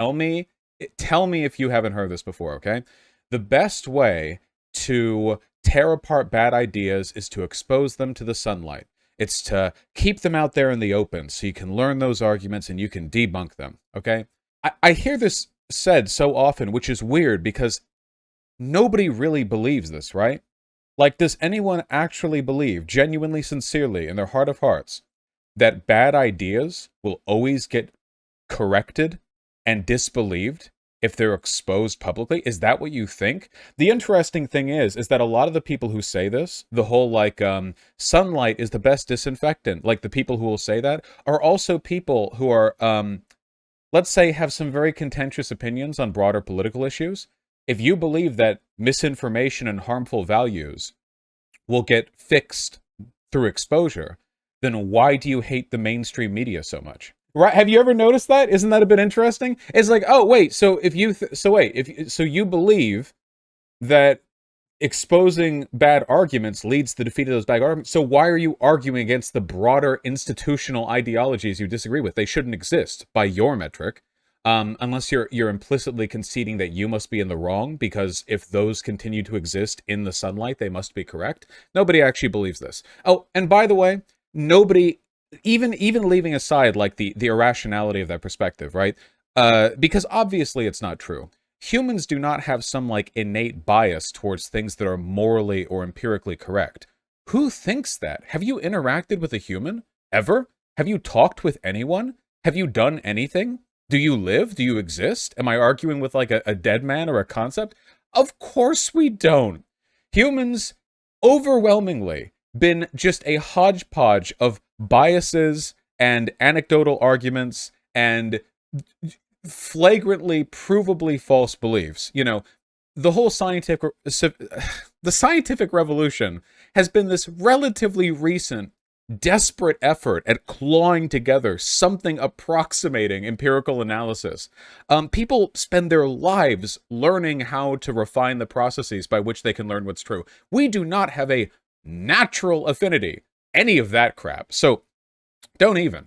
Tell me if you haven't heard this before, okay? The best way to tear apart bad ideas is to expose them to the sunlight. It's to keep them out there in the open so you can learn those arguments and you can debunk them, okay? I hear this said so often, which is weird because nobody really believes this, right? Like, does anyone actually believe, genuinely, sincerely, in their heart of hearts, that bad ideas will always get corrected and disbelieved if they're exposed publicly? Is that what you think? The interesting thing is that a lot of the people who say this, the whole like sunlight is the best disinfectant, like the people who will say that are also people who are let's say have some very contentious opinions on broader political issues. If you believe that misinformation and harmful values will get fixed through exposure, then why do you hate the mainstream media so much? Right? Have you ever noticed that? Isn't that a bit interesting? It's like, oh wait, so if you so you believe that exposing bad arguments leads to the defeat of those bad arguments, so why are you arguing against the broader institutional ideologies you disagree with? They shouldn't exist by your metric. Unless you're implicitly conceding that you must be in the wrong, because if those continue to exist in the sunlight, they must be correct. Nobody actually believes this. Oh, and by the way, nobody, even leaving aside like the irrationality of that perspective, right? Because obviously it's not true. Humans do not have some like innate bias towards things that are morally or empirically correct. Who thinks that? Have you interacted with a human ever? Have you talked with anyone? Have you done anything? Do you live? Do you exist? Am I arguing with like a dead man or a concept? Of course we don't. Humans overwhelmingly been just a hodgepodge of biases and anecdotal arguments and flagrantly, provably false beliefs. You know, the whole the scientific revolution has been this relatively recent desperate effort at clawing together something approximating empirical analysis. People spend their lives learning how to refine the processes by which they can learn what's true. We do not have a natural affinity, any of that crap. So don't even.